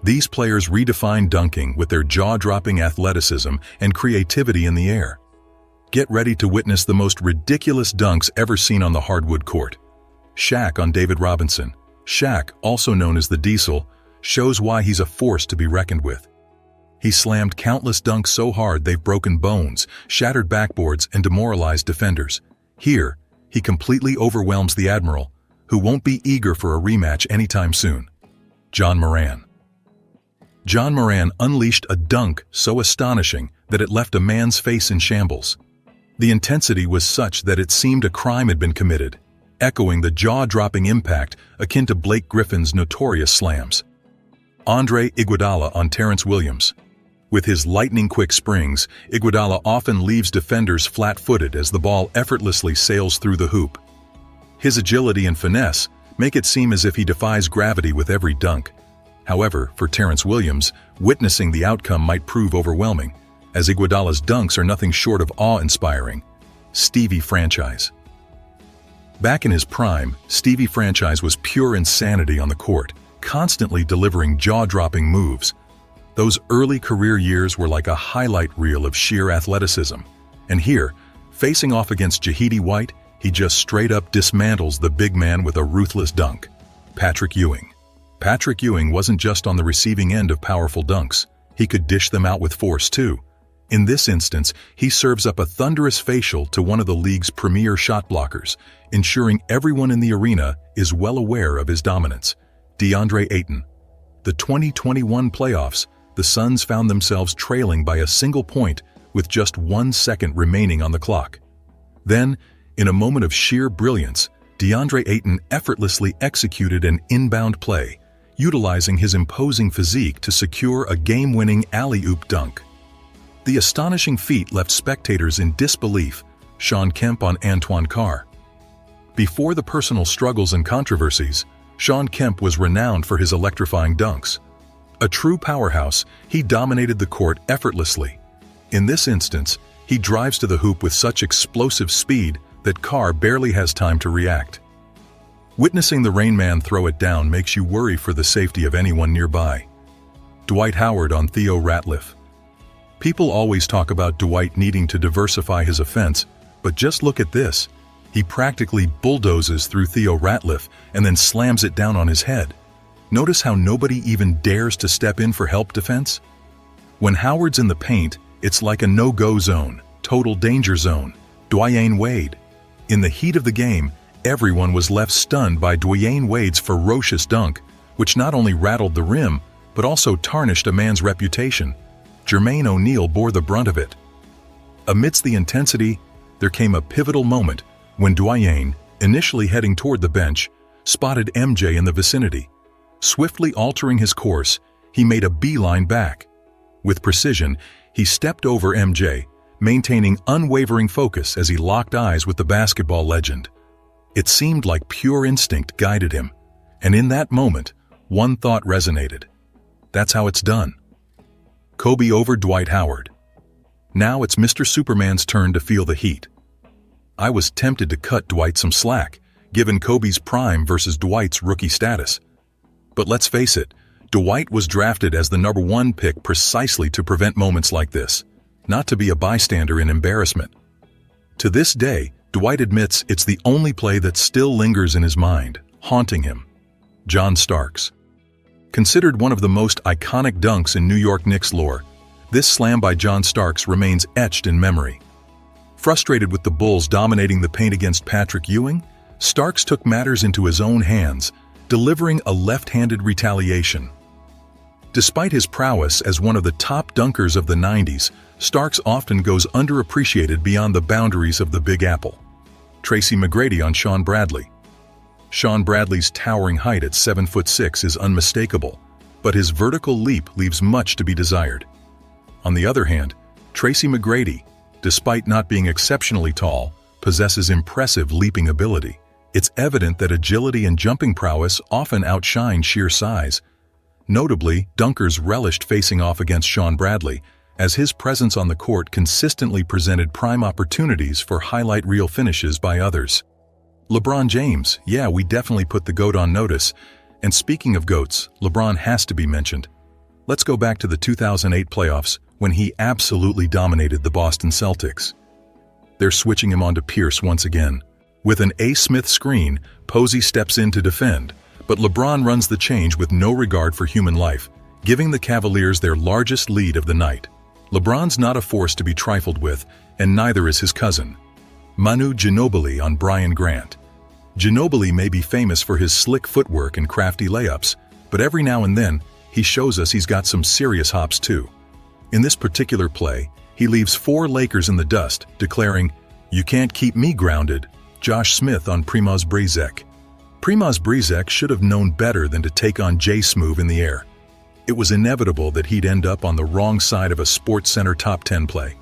These players redefine dunking with their jaw-dropping athleticism and creativity in the air. Get ready to witness the most ridiculous dunks ever seen on the hardwood court. Shaq on David Robinson. Shaq, also known as the Diesel, shows why he's a force to be reckoned with. He slammed countless dunks so hard they've broken bones, shattered backboards, and demoralized defenders. Here, he completely overwhelms the Admiral, who won't be eager for a rematch anytime soon. John Moran. John Moran unleashed a dunk so astonishing that it left a man's face in shambles. The intensity was such that it seemed a crime had been committed, echoing the jaw-dropping impact akin to Blake Griffin's notorious slams. Andre Iguodala on Terrence Williams. With his lightning-quick springs, Iguodala often leaves defenders flat-footed as the ball effortlessly sails through the hoop. His agility and finesse make it seem as if he defies gravity with every dunk. However, for Terrence Williams, witnessing the outcome might prove overwhelming, as Iguodala's dunks are nothing short of awe-inspiring. Stevie Franchise. Back in his prime, Stevie Franchise was pure insanity on the court, constantly delivering jaw-dropping moves. Those early career years were like a highlight reel of sheer athleticism. And here, facing off against Dwight, he just straight-up dismantles the big man with a ruthless dunk. Patrick Ewing. Patrick Ewing wasn't just on the receiving end of powerful dunks. He could dish them out with force, too. In this instance, he serves up a thunderous facial to one of the league's premier shot blockers, ensuring everyone in the arena is well aware of his dominance. DeAndre Ayton. The 2021 playoffs, the Suns found themselves trailing by a single point with just 1 second remaining on the clock. Then, in a moment of sheer brilliance, DeAndre Ayton effortlessly executed an inbound play, utilizing his imposing physique to secure a game-winning alley-oop dunk. The astonishing feat left spectators in disbelief. Shawn Kemp on Antoine Carr. Before the personal struggles and controversies, Shawn Kemp was renowned for his electrifying dunks. A true powerhouse, he dominated the court effortlessly. In this instance, he drives to the hoop with such explosive speed that Carr barely has time to react. Witnessing the Rain Man throw it down makes you worry for the safety of anyone nearby. Dwight Howard on Theo Ratliff. People always talk about Dwight needing to diversify his offense, but just look at this. He practically bulldozes through Theo Ratliff and then slams it down on his head. Notice how nobody even dares to step in for help defense? When Howard's in the paint, it's like a no-go zone, total danger zone. Dwyane Wade. In the heat of the game, everyone was left stunned by Dwyane Wade's ferocious dunk, which not only rattled the rim, but also tarnished a man's reputation. Jermaine O'Neal bore the brunt of it. Amidst the intensity, there came a pivotal moment when Dwyane, initially heading toward the bench, spotted MJ in the vicinity. Swiftly altering his course, he made a beeline back. With precision, he stepped over MJ, maintaining unwavering focus as he locked eyes with the basketball legend. It seemed like pure instinct guided him, and in that moment, one thought resonated. That's how it's done. Kobe over Dwight Howard. Now it's Mr. Superman's turn to feel the heat. I was tempted to cut Dwight some slack, given Kobe's prime versus Dwight's rookie status. But let's face it, Dwight was drafted as the #1 pick precisely to prevent moments like this, not to be a bystander in embarrassment. To this day, Dwight admits it's the only play that still lingers in his mind, haunting him. John Starks. Considered one of the most iconic dunks in New York Knicks lore, this slam by John Starks remains etched in memory. Frustrated with the Bulls dominating the paint against Patrick Ewing, Starks took matters into his own hands, delivering a left-handed retaliation. Despite his prowess as one of the top dunkers of the 90s, Starks often goes underappreciated beyond the boundaries of the Big Apple. Tracy McGrady on Shawn Bradley. Shawn Bradley's towering height at 7'6" is unmistakable, but his vertical leap leaves much to be desired. On the other hand, Tracy McGrady, despite not being exceptionally tall, possesses impressive leaping ability. It's evident that agility and jumping prowess often outshine sheer size. Notably, dunkers relished facing off against Shawn Bradley, as his presence on the court consistently presented prime opportunities for highlight reel finishes by others. LeBron James, yeah, we definitely put the GOAT on notice. And speaking of GOATs, LeBron has to be mentioned. Let's go back to the 2008 playoffs when he absolutely dominated the Boston Celtics. They're switching him onto Pierce once again. With an A. Smith screen, Posey steps in to defend, but LeBron runs the change with no regard for human life, giving the Cavaliers their largest lead of the night. LeBron's not a force to be trifled with, and neither is his cousin, Manu Ginobili on Brian Grant. Ginobili may be famous for his slick footwork and crafty layups, but every now and then, he shows us he's got some serious hops too. In this particular play, he leaves 4 Lakers in the dust, declaring, "You can't keep me grounded," Josh Smith on Primoz Brezec. Primoz Brezec should have known better than to take on J. Smoove in the air. It was inevitable that he'd end up on the wrong side of a SportsCenter top 10 play.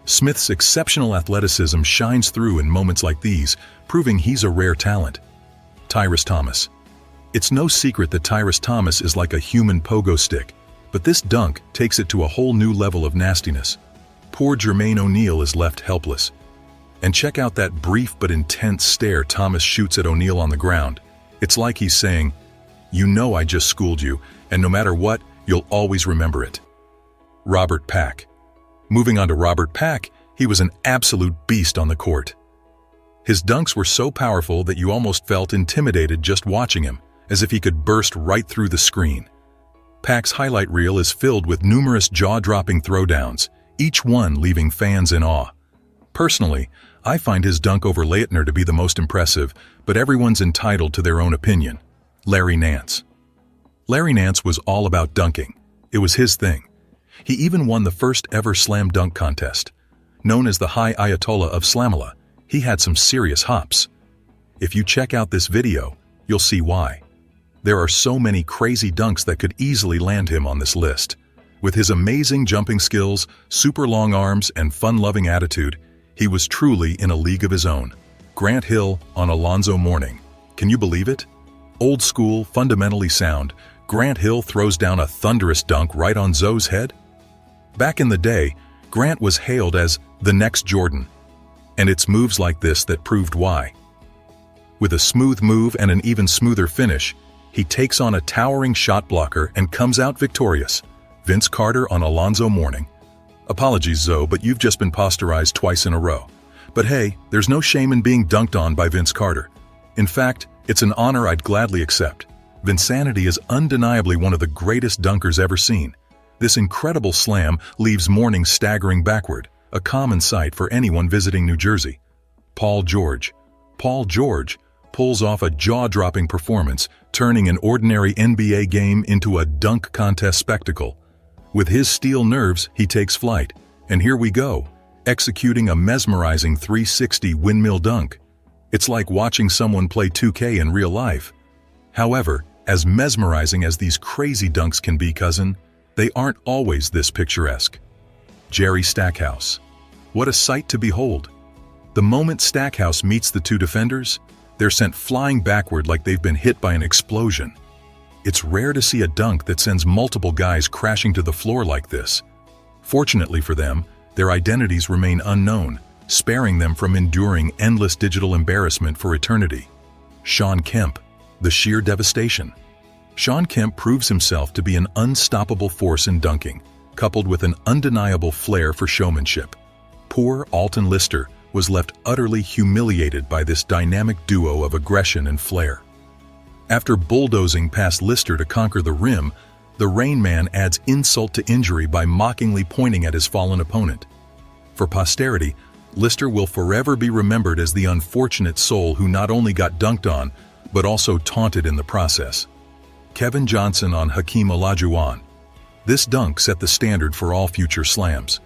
Smith's exceptional athleticism shines through in moments like these, proving he's a rare talent. Tyrus Thomas. It's no secret that Tyrus Thomas is like a human pogo stick, but this dunk takes it to a whole new level of nastiness. Poor Jermaine O'Neal is left helpless. And check out that brief but intense stare Thomas shoots at O'Neal on the ground. It's like he's saying, "You know I just schooled you, and no matter what, you'll always remember it." Robert Pack. Moving on to Robert Pack, he was an absolute beast on the court. His dunks were so powerful that you almost felt intimidated just watching him, as if he could burst right through the screen. Pack's highlight reel is filled with numerous jaw-dropping throwdowns, each one leaving fans in awe. Personally, I find his dunk over Leitner to be the most impressive, but everyone's entitled to their own opinion. Larry Nance. Larry Nance was all about dunking. It was his thing. He even won the first ever slam dunk contest. Known as the High Ayatollah of Slamala, he had some serious hops. If you check out this video, you'll see why. There are so many crazy dunks that could easily land him on this list. With his amazing jumping skills, super long arms, and fun-loving attitude, he was truly in a league of his own. Grant Hill on Alonzo Mourning. Can you believe it? Old school, fundamentally sound, Grant Hill throws down a thunderous dunk right on Zoe's head? Back in the day, Grant was hailed as the next Jordan, and it's moves like this that proved why. With a smooth move and an even smoother finish, he takes on a towering shot blocker and comes out victorious. Vince Carter on Alonzo Mourning. Apologies, Zoe, but you've just been posterized twice in a row. But hey, there's no shame in being dunked on by Vince Carter. In fact, it's an honor I'd gladly accept. Vinsanity is undeniably one of the greatest dunkers ever seen. This incredible slam leaves Mourning staggering backward, a common sight for anyone visiting New Jersey. Paul George. Paul George pulls off a jaw-dropping performance, turning an ordinary NBA game into a dunk contest spectacle. With his steel nerves, he takes flight, and here we go, executing a mesmerizing 360 windmill dunk. It's like watching someone play 2K in real life. However, as mesmerizing as these crazy dunks can be, cousin, they aren't always this picturesque. Jerry Stackhouse. What a sight to behold. The moment Stackhouse meets the 2 defenders, they're sent flying backward like they've been hit by an explosion. It's rare to see a dunk that sends multiple guys crashing to the floor like this. Fortunately for them, their identities remain unknown, sparing them from enduring endless digital embarrassment for eternity. Shawn Kemp. The sheer devastation. Shawn Kemp proves himself to be an unstoppable force in dunking, coupled with an undeniable flair for showmanship. Poor Alton Lister was left utterly humiliated by this dynamic duo of aggression and flair. After bulldozing past Lister to conquer the rim, the Rain Man adds insult to injury by mockingly pointing at his fallen opponent. For posterity, Lister will forever be remembered as the unfortunate soul who not only got dunked on, but also taunted in the process. Kevin Johnson on Hakeem Olajuwon. This dunk set the standard for all future slams.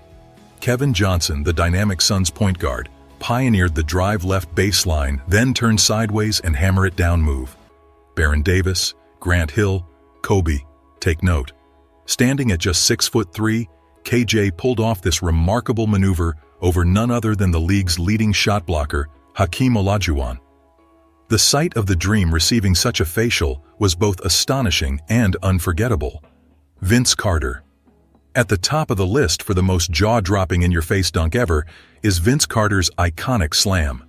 Kevin Johnson, the dynamic Suns point guard, pioneered the drive left baseline, then turn sideways and hammer it down move. Baron Davis, Grant Hill, Kobe, take note. Standing at just 6'3", KJ pulled off this remarkable maneuver over none other than the league's leading shot blocker, Hakeem Olajuwon. The sight of the Dream receiving such a facial was both astonishing and unforgettable. Vince Carter. At the top of the list for the most jaw-dropping in-your-face dunk ever is Vince Carter's iconic slam.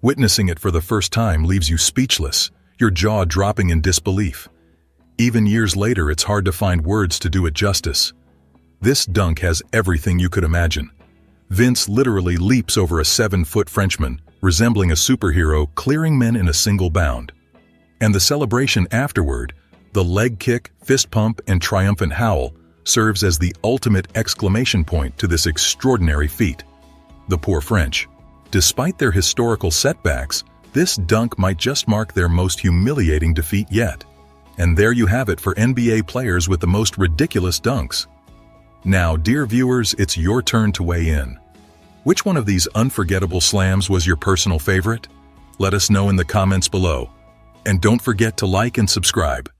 Witnessing it for the first time leaves you speechless, your jaw dropping in disbelief. Even years later, it's hard to find words to do it justice. This dunk has everything you could imagine. Vince literally leaps over a 7-foot Frenchman, resembling a superhero, clearing men in a single bound. And the celebration afterward, the leg kick, fist pump, and triumphant howl, serves as the ultimate exclamation point to this extraordinary feat. The poor French. Despite their historical setbacks, this dunk might just mark their most humiliating defeat yet. And there you have it for NBA players with the most ridiculous dunks. Now, dear viewers, it's your turn to weigh in. Which one of these unforgettable slams was your personal favorite? Let us know in the comments below. And don't forget to like and subscribe.